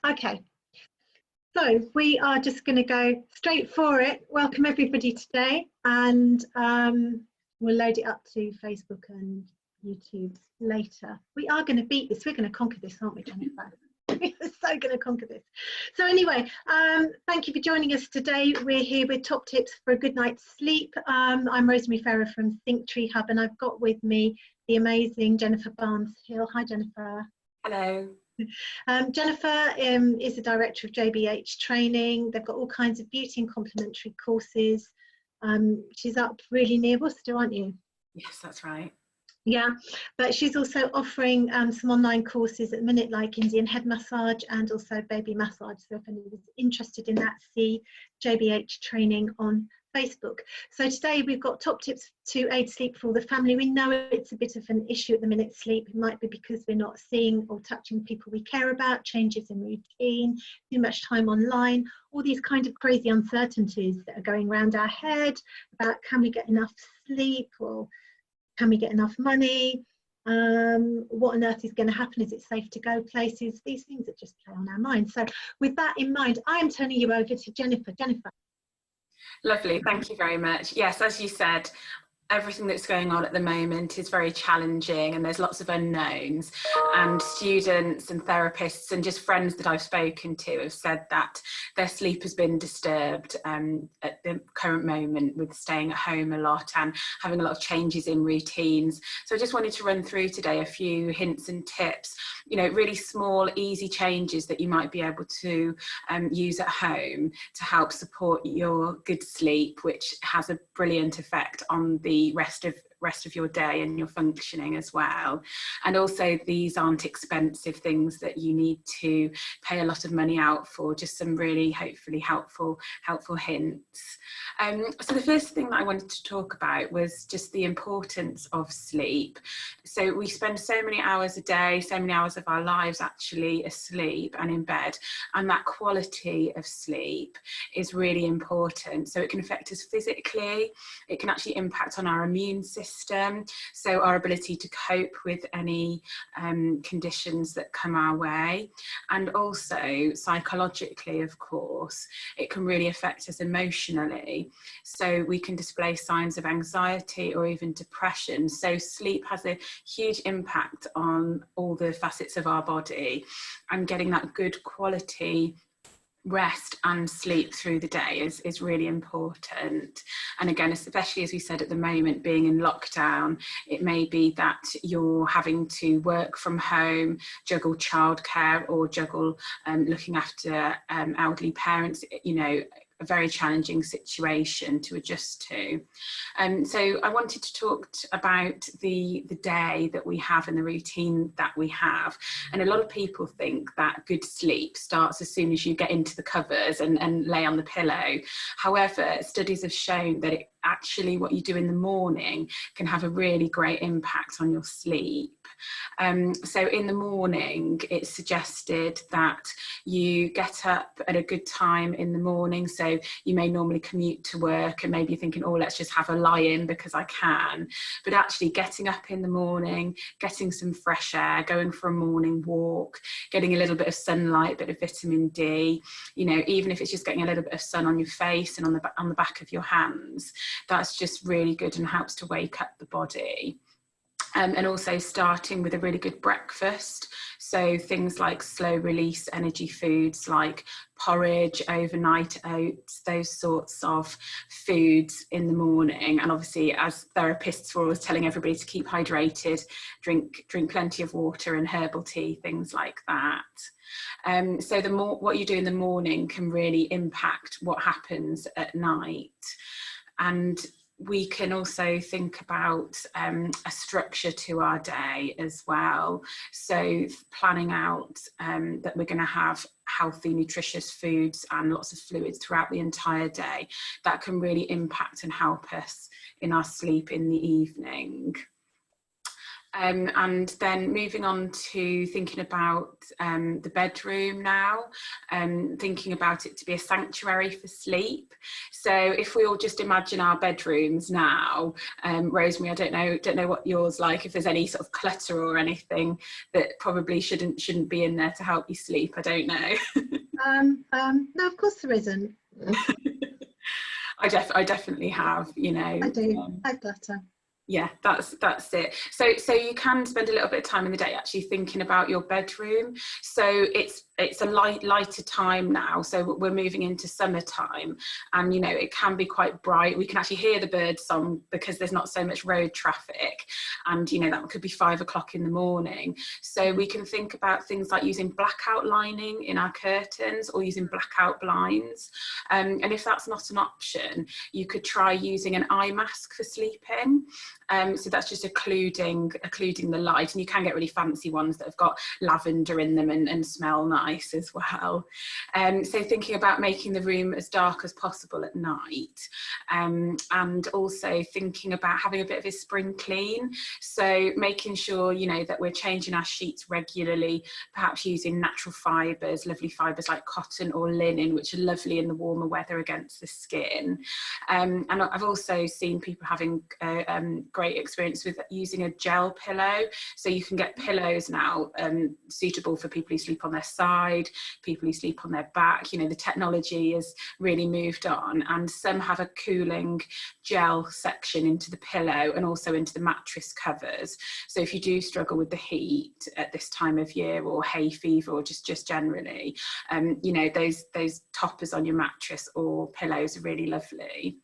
Okay, so we are just going to go straight for it. Welcome everybody today, and we'll load it up to Facebook and YouTube later. We are going to beat this. We're going to conquer this, aren't we, Jennifer? We're so going to conquer this. So anyway, thank you for joining us today. We're here with top tips for a good night's sleep. I'm Rosemary Ferrer from Think Tree Hub, and I've got with me the amazing Jennifer Barnes-Hill. Hi, Jennifer. Hello. Jennifer is the Director of JBH Training. They've got all kinds of beauty and complementary courses. She's up really near Worcester, aren't you? Yes, that's right. Yeah, but she's also offering some online courses at the minute, like Indian head massage and also baby massage. So if anyone's interested in that, see JBH Training on Facebook. So today we've got top tips to aid sleep for all the family. We know it's a bit of an issue at the minute, sleep. It might be because we're not seeing or touching people we care about, changes in routine, too much time online, all these kind of crazy uncertainties that are going around our head about can we get enough sleep, or can we get enough money? What on earth is going to happen? Is it safe to go places? These things that just play on our minds. So with that in mind, I am turning you over to Jennifer. Jennifer. Lovely, thank you very much. Yes, as you said, everything that's going on at the moment is very challenging and there's lots of unknowns, and students and therapists and just friends that I've spoken to have said that their sleep has been disturbed at the current moment with staying at home a lot and having a lot of changes in routines. So I just wanted to run through today a few hints and tips, you know, really small, easy changes that you might be able to use at home to help support your good sleep, which has a brilliant effect on the rest of your day and your functioning as well. And also, these aren't expensive things that you need to pay a lot of money out for, just some really hopefully helpful hints. So the first thing that I wanted to talk about was just the importance of sleep. So we spend so many hours a day, so many hours of our lives actually asleep and in bed, and that quality of sleep is really important. So it can affect us physically, it can actually impact on our immune system, so our ability to cope with any conditions that come our way, and also psychologically, of course, it can really affect us emotionally. So we can display signs of anxiety or even depression. So sleep has a huge impact on all the facets of our body, and getting that good quality rest and sleep through the day is really important. And again, especially as we said, at the moment being in lockdown, it may be that you're having to work from home, juggle childcare, or juggle looking after elderly parents, you know, a very challenging situation to adjust to. So I wanted to talk about the day that we have and the routine that we have. And a lot of people think that good sleep starts as soon as you get into the covers and lay on the pillow. However, studies have shown that actually what you do in the morning can have a really great impact on your sleep. So in the morning, it's suggested that you get up at a good time in the morning. So you may normally commute to work and maybe you're thinking, oh, let's just have a lie in because I can. But actually getting up in the morning, getting some fresh air, going for a morning walk, getting a little bit of sunlight, bit of vitamin D, you know, even if it's just getting a little bit of sun on your face and on the back of your hands, that's just really good and helps to wake up the body. And also starting with a really good breakfast. So things like slow release energy foods like porridge, overnight oats, those sorts of foods in the morning. And obviously, as therapists, we're always telling everybody to keep hydrated, drink plenty of water and herbal tea, things like that. So the more what you do in the morning can really impact what happens at night. And we can also think about a structure to our day as well. So planning out that we're going to have healthy, nutritious foods and lots of fluids throughout the entire day, that can really impact and help us in our sleep in the evening. And then moving on to thinking about the bedroom now, thinking about it to be a sanctuary for sleep. So if we all just imagine our bedrooms now, Rosemary, I don't know what yours like, if there's any sort of clutter or anything that probably shouldn't be in there to help you sleep. I don't know. No, of course there isn't. I definitely have, you know. I do. I clutter. Yeah, that's it. So you can spend a little bit of time in the day actually thinking about your bedroom. So it's a lighter time now. So we're moving into summertime, and you know it can be quite bright. We can actually hear the bird song because there's not so much road traffic, and you know that could be 5 o'clock in the morning. So we can think about things like using blackout lining in our curtains or using blackout blinds. And if that's not an option, you could try using an eye mask for sleeping. So that's just occluding the light, and you can get really fancy ones that have got lavender in them and smell nice as well. So thinking about making the room as dark as possible at night, and also thinking about having a bit of a spring clean. So making sure, you know, that we're changing our sheets regularly, perhaps using natural fibres, lovely fibres like cotton or linen, which are lovely in the warmer weather against the skin. And I've also seen people having great experience with using a gel pillow. So you can get pillows now suitable for people who sleep on their side, people who sleep on their back. You know, the technology has really moved on, and some have a cooling gel section into the pillow and also into the mattress covers. So if you do struggle with the heat at this time of year, or hay fever, or just generally, you know, those toppers on your mattress or pillows are really lovely.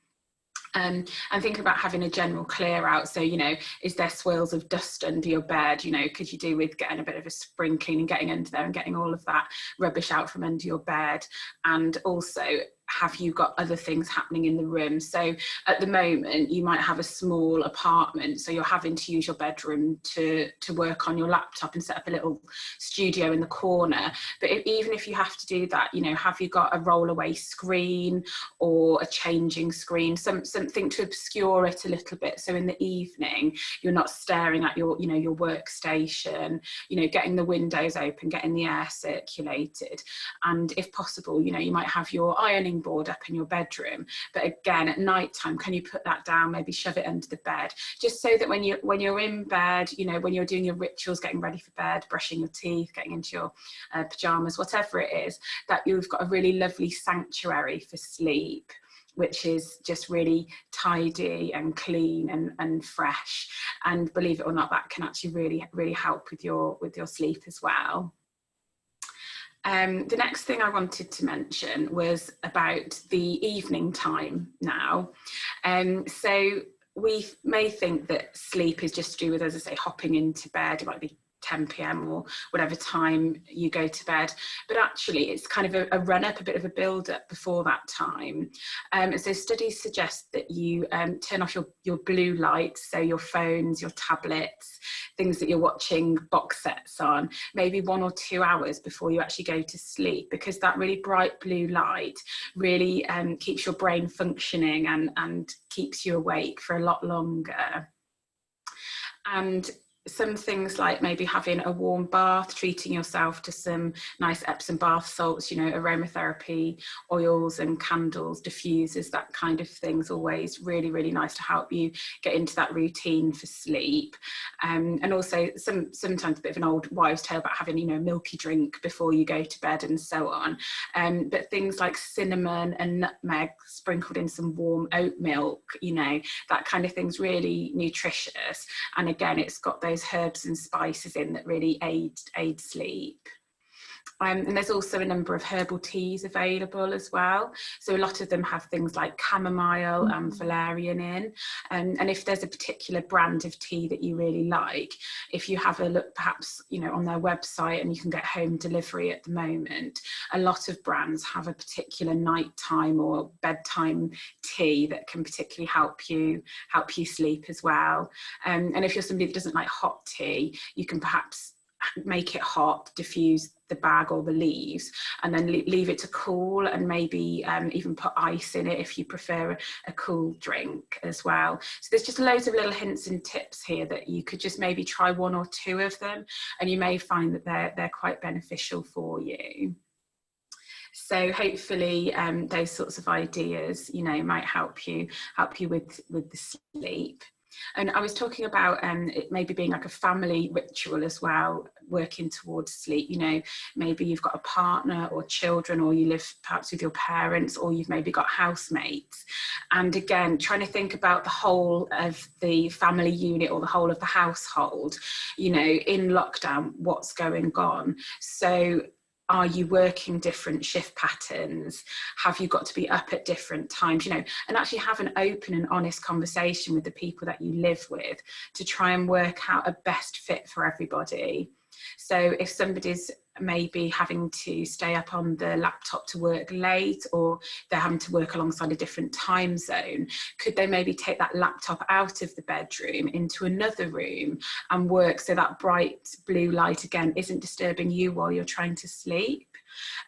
And thinking about having a general clear out. So, you know, is there swirls of dust under your bed? You know, could you do with getting a bit of a spring clean and getting under there and getting all of that rubbish out from under your bed? And also, have you got other things happening in the room? So at the moment you might have a small apartment, so you're having to use your bedroom to work on your laptop and set up a little studio in the corner. But even if you have to do that, you know, have you got a roll away screen or a changing screen, something to obscure it a little bit, so in the evening you're not staring at your, you know, your workstation, you know, getting the windows open, getting the air circulated. And if possible, you know, you might have your ironing board up in your bedroom, but again at night time, can you put that down, maybe shove it under the bed, just so that when you're in bed, you know, when you're doing your rituals, getting ready for bed, brushing your teeth, getting into your pajamas, whatever it is, that you've got a really lovely sanctuary for sleep, which is just really tidy and clean and fresh. And believe it or not, that can actually really help with your sleep as well. The next thing I wanted to mention was about the evening time now. So we may think that sleep is just to do with, as I say, hopping into bed. It might be 10 p.m. or whatever time you go to bed, but actually it's kind of a run up, a bit of a build up before that time. So studies suggest that you turn off your blue lights, so your phones, your tablets, things that you're watching box sets on, maybe 1 or 2 hours before you actually go to sleep, because that really bright blue light really keeps your brain functioning and keeps you awake for a lot longer. And some things like maybe having a warm bath, treating yourself to some nice Epsom bath salts, you know, aromatherapy, oils and candles, diffusers, that kind of thing's always really nice to help you get into that routine for sleep. And also sometimes a bit of an old wives' tale about having, you know, a milky drink before you go to bed and so on. But things like cinnamon and nutmeg sprinkled in some warm oat milk, you know, that kind of thing's really nutritious. And again, it's got those herbs and spices in that really aid sleep. And there's also a number of herbal teas available as well. So a lot of them have things like chamomile and valerian in. And if there's a particular brand of tea that you really like, if you have a look perhaps, you know, on their website, and you can get home delivery at the moment, a lot of brands have a particular nighttime or bedtime tea that can particularly help you sleep as well. And if you're somebody that doesn't like hot tea, you can perhaps make it hot, diffuse the bag or the leaves, and then leave it to cool, and maybe even put ice in it if you prefer a cool drink as well. So there's just loads of little hints and tips here that you could just maybe try 1 or 2 of them, and you may find that they're quite beneficial for you. So hopefully those sorts of ideas, you know, might help you with the sleep. And I was talking about it maybe being like a family ritual as well, working towards sleep. You know, maybe you've got a partner or children, or you live perhaps with your parents, or you've maybe got housemates. And again, trying to think about the whole of the family unit or the whole of the household, you know, in lockdown, what's going on. So are you working different shift patterns? Have you got to be up at different times? You know, and actually have an open and honest conversation with the people that you live with to try and work out a best fit for everybody. So if somebody's maybe having to stay up on the laptop to work late, or they're having to work alongside a different time zone, could they maybe take that laptop out of the bedroom into another room and work so that bright blue light again isn't disturbing you while you're trying to sleep?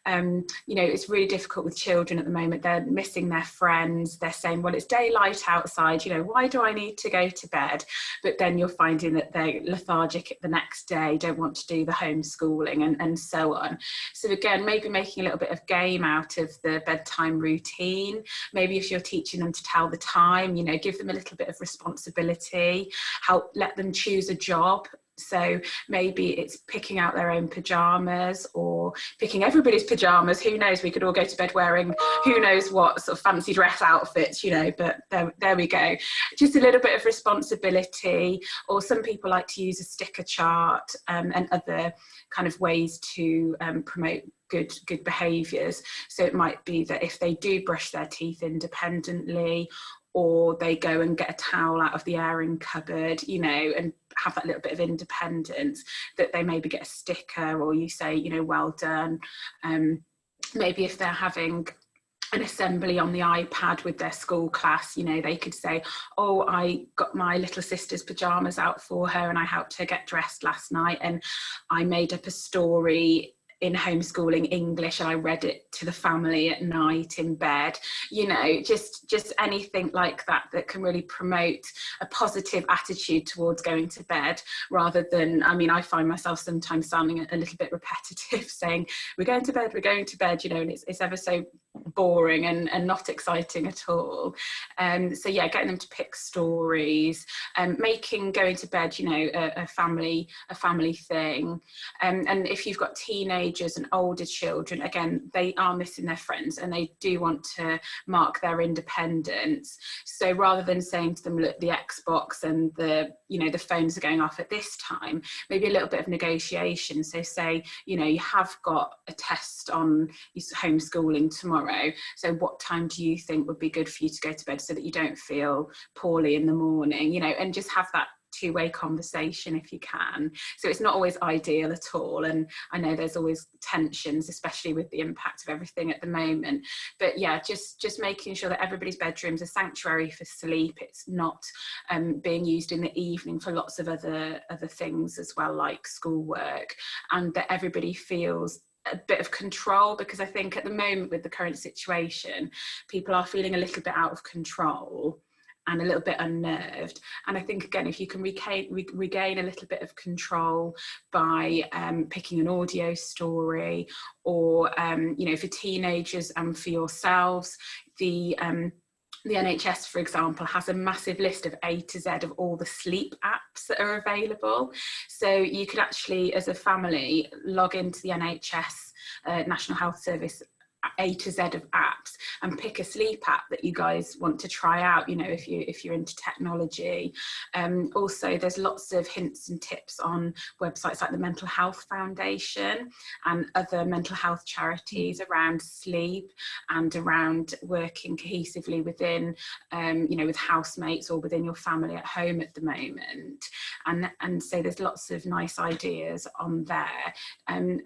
You know, it's really difficult with children at the moment. They're missing their friends. They're saying, well, it's daylight outside, you know, why do I need to go to bed? But then you're finding that they're lethargic the next day, don't want to do the homeschooling, and so on. So again, maybe making a little bit of game out of the bedtime routine. Maybe if you're teaching them to tell the time, you know, give them a little bit of responsibility, let them choose a job. So maybe it's picking out their own pajamas, or picking everybody's pajamas. Who knows, we could all go to bed wearing who knows what sort of fancy dress outfits, you know, but there we go. Just a little bit of responsibility. Or some people like to use a sticker chart and other kind of ways to promote good behaviours. So it might be that if they do brush their teeth independently, or they go and get a towel out of the airing cupboard, you know, and have that little bit of independence, that they maybe get a sticker, or you say, you know, well done. Maybe if they're having an assembly on the iPad with their school class, you know, they could say, oh, I got my little sister's pajamas out for her and I helped her get dressed last night, and I made up a story in homeschooling English and I read it to the family at night in bed. You know, just anything like that that can really promote a positive attitude towards going to bed, rather than, I mean, I find myself sometimes sounding a little bit repetitive, saying we're going to bed, you know, and it's ever so boring and not exciting at all. So yeah, getting them to pick stories, making going to bed, you know, a family thing. And if you've got teenagers and older children, again, they are missing their friends and they do want to mark their independence. So rather than saying to them, look, the Xbox and the, you know, the phones are going off at this time, maybe a little bit of negotiation. So say, you know, you have got a test on homeschooling tomorrow, so what time do you think would be good for you to go to bed so that you don't feel poorly in the morning, you know, and just have that two-way conversation if you can. So it's not always ideal at all, and I know there's always tensions, especially with the impact of everything at the moment, but yeah, just making sure that everybody's bedroom's a sanctuary for sleep. It's not being used in the evening for lots of other things as well, like schoolwork, and that everybody feels a bit of control, because I think at the moment with the current situation, people are feeling a little bit out of control and a little bit unnerved. And I think, again, if you can regain a little bit of control by picking an audio story, or, you know, for teenagers and for yourselves, the NHS, for example, has a massive list of A to Z of all the sleep apps that are available. So you could actually, as a family, log into the NHS National Health Service A to Z of apps and pick a sleep app that you guys want to try out, you know, if you're into technology. Also, there's lots of hints and tips on websites like the Mental Health Foundation and other mental health charities around sleep and around working cohesively within, you know, with housemates or within your family at home at the moment. And so there's lots of nice ideas on there.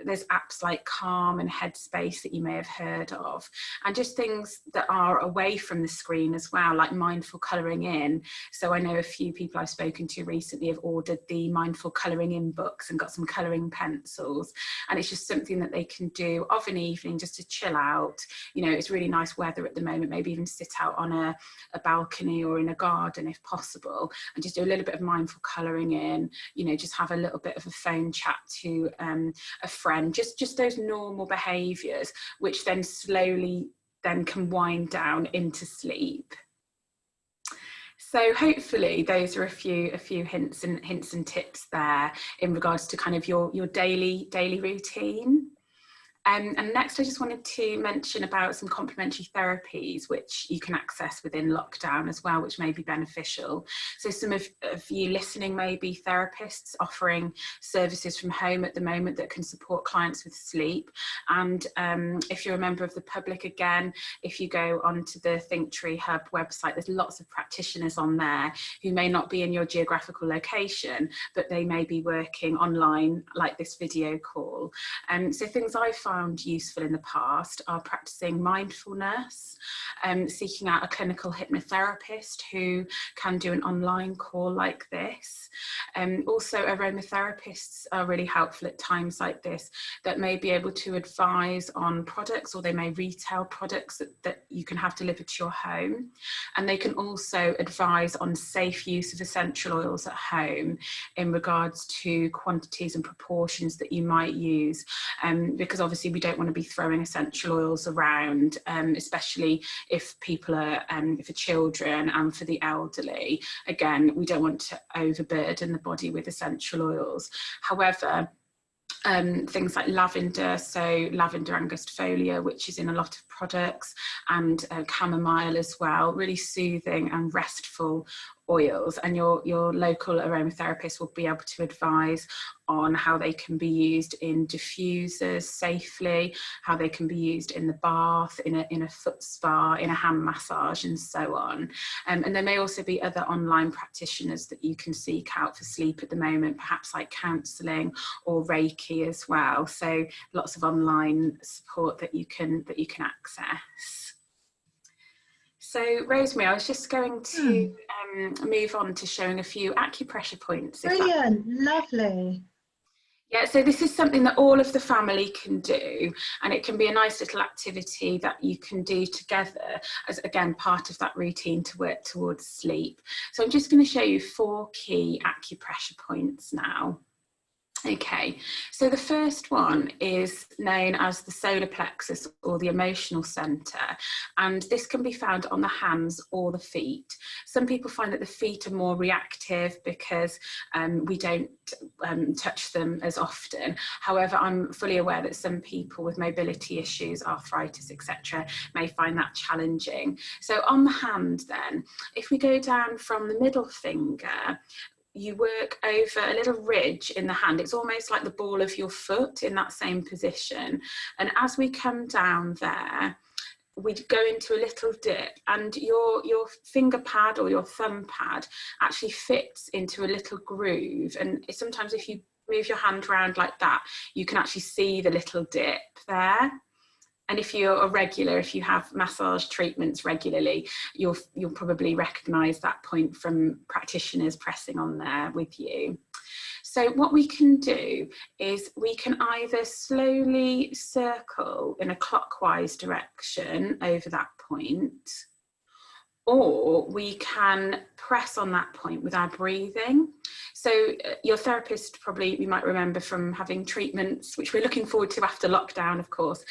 There's apps like Calm and Headspace that you may have heard heard of, and just things that are away from the screen as well, like mindful colouring in. So I know a few people I've spoken to recently have ordered the mindful colouring in books and got some colouring pencils, and it's just something that they can do of an evening just to chill out. You know, it's really nice weather at the moment, maybe even sit out on a balcony or in a garden if possible, and just do a little bit of mindful colouring in, you know, just have a little bit of a phone chat to a friend, just those normal behaviours, which then slowly then can wind down into sleep. So hopefully those are a few hints and tips there in regards to kind of your daily routine. And next, I just wanted to mention about some complementary therapies which you can access within lockdown as well, which may be beneficial. So some of you listening may be therapists offering services from home at the moment that can support clients with sleep. And if you're a member of the public, again, if you go onto the Thinktree Hub website, there's lots of practitioners on there who may not be in your geographical location, but they may be working online like this video call. So things I found useful in the past are practicing mindfulness, seeking out a clinical hypnotherapist who can do an online call like this. Also, aromatherapists are really helpful at times like this, that may be able to advise on products, or they may retail products that you can have delivered to your home. And they can also advise on safe use of essential oils at home in regards to quantities and proportions that you might use, because obviously we don't want to be throwing essential oils around, especially if people are, for children and for the elderly. Again, we don't want to overburden the body with essential oils. However, things like lavender, so lavender angustifolia, which is in a lot of products, and chamomile as well, really soothing and restful oils, and your local aromatherapist will be able to advise on how they can be used in diffusers safely, how they can be used in the bath, in a foot spa, in a hand massage, and so on. And there may also be other online practitioners that you can seek out for sleep at the moment, perhaps like counselling or Reiki as well. So lots of online support that you can access. So Rosemary, I was just going to move on to showing a few acupressure points. Brilliant, lovely. Yeah, so this is something that all of the family can do, and it can be a nice little activity that you can do together as, again, part of that routine to work towards sleep. So I'm just going to show you 4 key acupressure points now. Okay, so the first one is known as the solar plexus, or the emotional centre, and this can be found on the hands or the feet. Some people find that the feet are more reactive because we don't touch them as often. However, I'm fully aware that some people with mobility issues, arthritis, etc., may find that challenging. So on the hand then, if we go down from the middle finger, you work over a little ridge in the hand. It's almost like the ball of your foot in that same position. And as we come down there, we go into a little dip, and your finger pad or your thumb pad actually fits into a little groove. And sometimes if you move your hand around like that, you can actually see the little dip there. And if you're a regular, if you have massage treatments regularly, you'll probably recognise that point from practitioners pressing on there with you. So what we can do is we can either slowly circle in a clockwise direction over that point, or we can press on that point with our breathing. So your therapist, probably you might remember from having treatments, which we're looking forward to after lockdown, of course,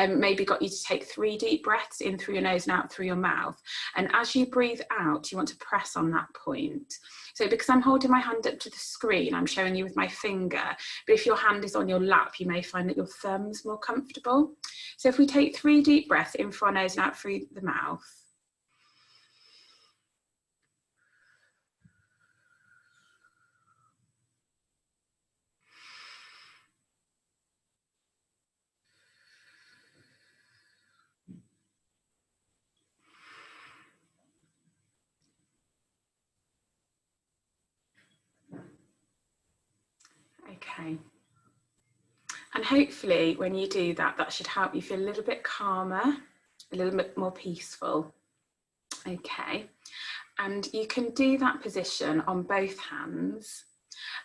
maybe got you to take 3 deep breaths in through your nose and out through your mouth. And as you breathe out, you want to press on that point. So because I'm holding my hand up to the screen, I'm showing you with my finger, but if your hand is on your lap, you may find that your thumb's more comfortable. So if we take 3 deep breaths in through our nose and out through the mouth. Okay, And hopefully when you do that, that should help you feel a little bit calmer, a little bit more peaceful. Okay, and you can do that position on both hands.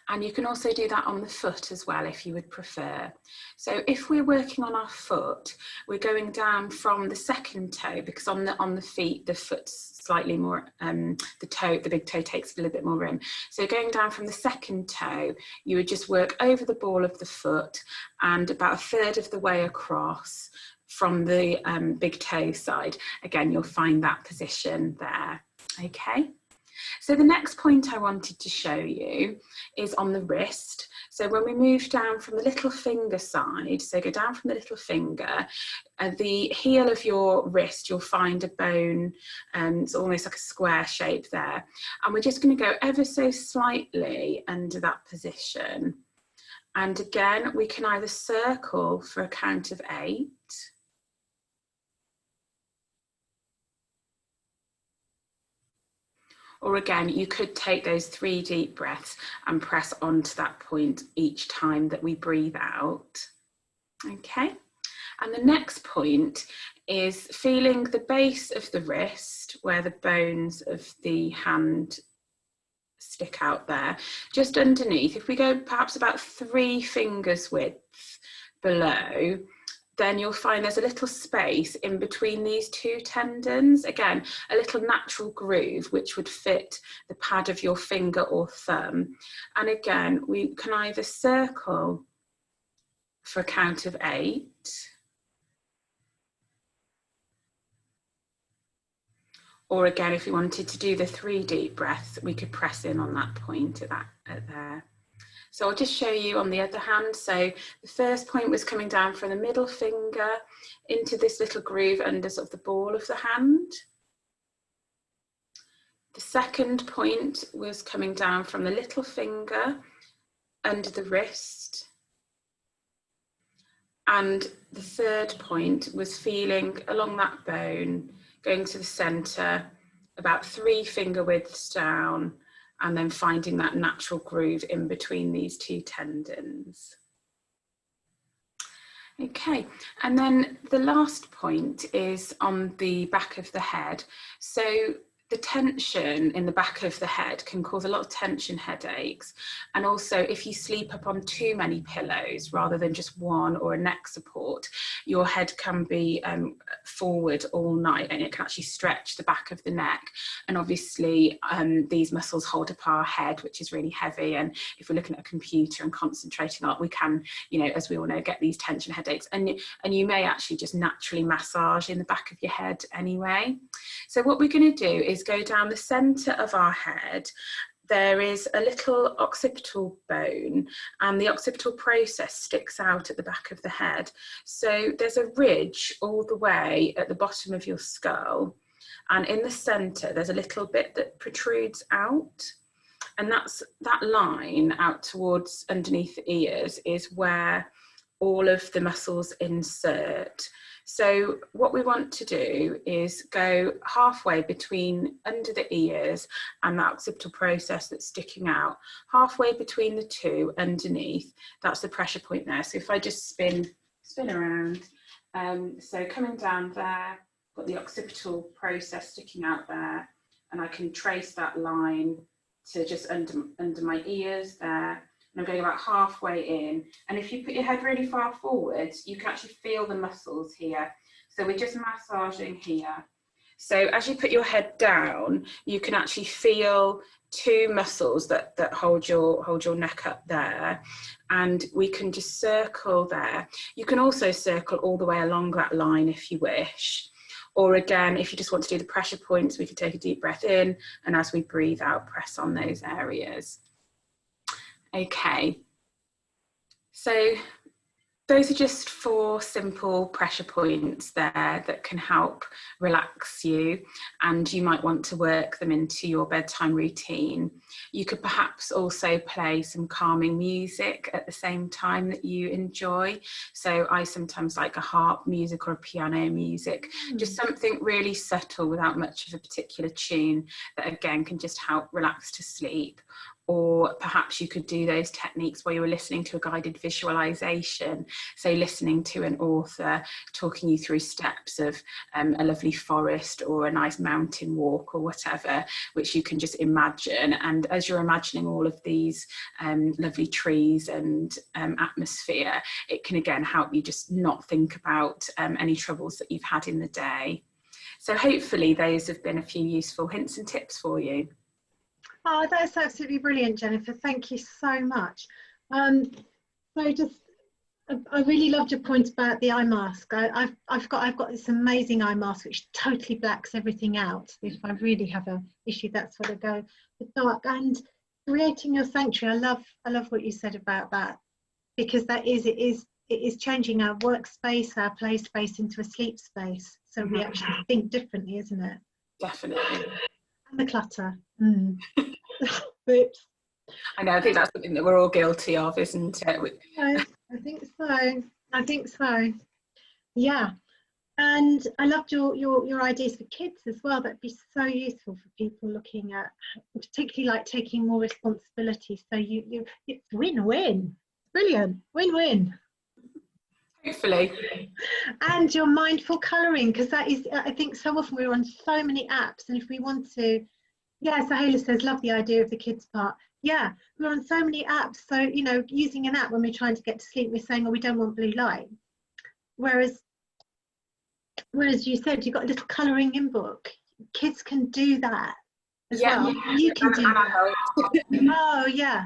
And you can also do that on the foot as well, if you would prefer. So if we're working on our foot, we're going down from the second toe, because on the feet, the foot's slightly more, the big toe takes a little bit more room. So going down from the second toe, you would just work over the ball of the foot and about a third of the way across from the big toe side. Again, you'll find that position there. Okay. So the next point I wanted to show you is on the wrist. So when we move down from the little finger side, so go down from the little finger, the heel of your wrist, you'll find a bone, it's almost like a square shape there. And we're just going to go ever so slightly under that position. And again, we can either circle for a count of 8. Or again, you could take those 3 deep breaths and press onto that point each time that we breathe out. Okay, and the next point is feeling the base of the wrist where the bones of the hand stick out there, just underneath. If we go perhaps about 3 fingers width below, then you'll find there's a little space in between these 2 tendons. Again, a little natural groove which would fit the pad of your finger or thumb. And again, we can either circle for a count of 8, or again, if we wanted to do the 3 deep breaths, we could press in on that point at there. So I'll just show you on the other hand. So the first point was coming down from the middle finger into this little groove under sort of the ball of the hand. The second point was coming down from the little finger under the wrist. And the third point was feeling along that bone, going to the center, about 3 finger widths down, and then finding that natural groove in between these 2 tendons. Okay, and then the last point is on the back of the head. So the tension in the back of the head can cause a lot of tension headaches. And also if you sleep up on too many pillows rather than just one or a neck support, your head can be forward all night and it can actually stretch the back of the neck. And obviously these muscles hold up our head, which is really heavy. And if we're looking at a computer and concentrating on it, we can, you know, as we all know, get these tension headaches. And you may actually just naturally massage in the back of your head anyway. So what we're going to do is go down the center of our head. There is a little occipital bone and the occipital process sticks out at the back of the head. So there's a ridge all the way at the bottom of your skull, and in the center there's a little bit that protrudes out, and that line out towards underneath the ears is where all of the muscles insert. So what we want to do is go halfway between under the ears and that occipital process that's sticking out, halfway between the 2 underneath. That's the pressure point there. So if I just spin around, so coming down there, got the occipital process sticking out there, and I can trace that line to just under my ears there. And I'm going about halfway in. And if you put your head really far forwards, you can actually feel the muscles here. So we're just massaging here. So as you put your head down, you can actually feel 2 muscles that hold your neck up there. And we can just circle there. You can also circle all the way along that line if you wish. Or again, if you just want to do the pressure points, we can take a deep breath in, and as we breathe out, press on those areas. Okay, so those are just 4 simple pressure points there that can help relax you, and you might want to work them into your bedtime routine. You could perhaps also play some calming music at the same time that you enjoy. So I sometimes like a harp music or a piano music, just something really subtle without much of a particular tune that again can just help relax to sleep. or perhaps you could do those techniques where you were listening to a guided visualization, so listening to an author talking you through steps of a lovely forest or a nice mountain walk or whatever, which you can just imagine. And as you're imagining all of these lovely trees and atmosphere, it can again help you just not think about any troubles that you've had in the day. So hopefully those have been a few useful hints and tips for you. Oh, that's absolutely brilliant, Jennifer. Thank you so much. I really loved your point about the eye mask. I've got this amazing eye mask which totally blacks everything out. If I really have an issue, that's where I go. The dark and creating your sanctuary. I love what you said about that, because it is changing our workspace, our play space into a sleep space. So we actually think differently, isn't it? Definitely. And the clutter. Oops. I know, I think that's something that we're all guilty of, isn't it? I think so. I think so. Yeah. And I loved your ideas for kids as well. That'd be so useful for people looking at, particularly like taking more responsibility. So it's win-win. Brilliant. Win-win. Hopefully. And your mindful colouring, because that is, I think so often we're on so many apps, and if we want to, yeah, so Hayla says, love the idea of the kids part. Yeah, we're on so many apps, so, you know, using an app when we're trying to get to sleep, we're saying, oh, we don't want blue light. Whereas you said, you've got a little colouring in book. Kids can do that as well. You can do that. Oh, yeah.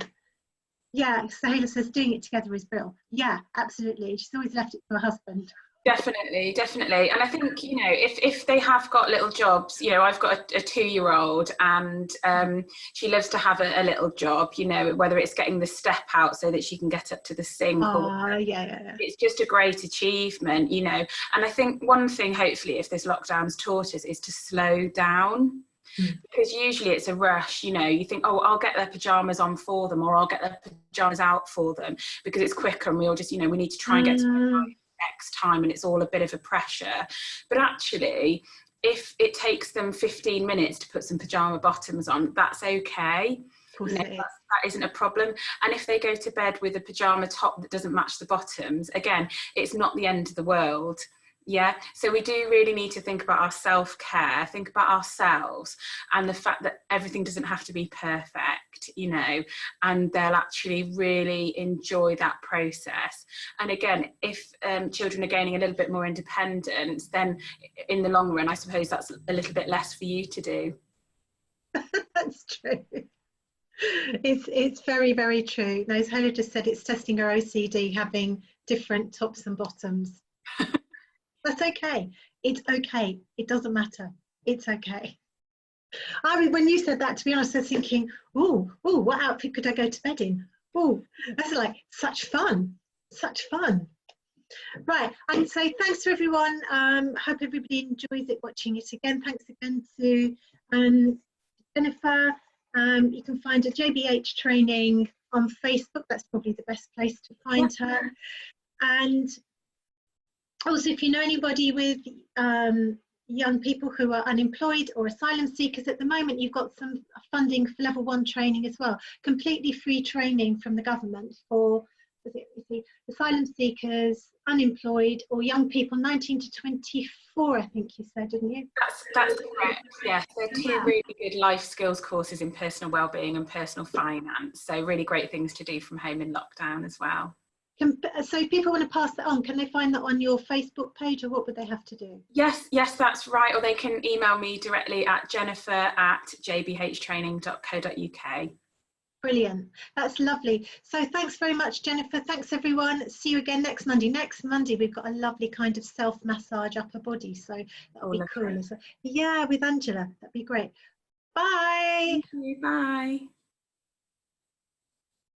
Yeah, so Hayla says doing it together is brilliant. Yeah, absolutely. She's always left it to her husband. Definitely, definitely. And I think, you know, if they have got little jobs, you know, I've got a 2-year-old, and she loves to have a little job, you know, whether it's getting the step out so that she can get up to the sink. Yeah. It's just a great achievement, you know. And I think one thing, hopefully, if this lockdown's taught us, is to slow down. Because usually it's a rush, you know, you think, oh, I'll get their pajamas on for them, or I'll get their pajamas out for them, because it's quicker, and we all just, you know, we need to try and get to next time, and it's all a bit of a pressure. But actually, if it takes them 15 minutes to put some pajama bottoms on, that's okay. You know, that isn't a problem. And if they go to bed with a pajama top that doesn't match the bottoms, again, it's not the end of the world. Yeah, so we do really need to think about our self-care, think about ourselves, and the fact that everything doesn't have to be perfect, you know, and they'll actually really enjoy that process. And again, if children are gaining a little bit more independence, then in the long run, I suppose that's a little bit less for you to do. That's true. It's very, very true. No, as Hannah just said, it's testing her OCD, having different tops and bottoms. That's okay. It's okay. It doesn't matter. It's okay. I mean, when you said that, to be honest, I was thinking, oh, what outfit could I go to bed in? Oh, that's like such fun. Such fun. Right. And so thanks to everyone. Hope everybody enjoys it, watching it again. Thanks again to Jennifer. You can find a JBH Training on Facebook. That's probably the best place to find her. And also, if you know anybody with young people who are unemployed or asylum seekers at the moment, you've got some funding for level 1 training as well. Completely free training from the government for asylum seekers, unemployed, or young people 19 to 24, I think you said, didn't you? That's correct, yes. They're 2 really good life skills courses in personal wellbeing and personal finance. So really great things to do from home in lockdown as well. So if people want to pass that on, can they find that on your Facebook page, or what would they have to do? Yes, that's right. Or they can email me directly at jennifer@jbhtraining.co.uk. Brilliant. That's lovely. So thanks very much, Jennifer. Thanks, everyone. See you again next Monday. Next Monday, we've got a lovely kind of self-massage upper body. So that'll be cool. Yeah, with Angela. That'd be great. Bye. Thank you. Bye.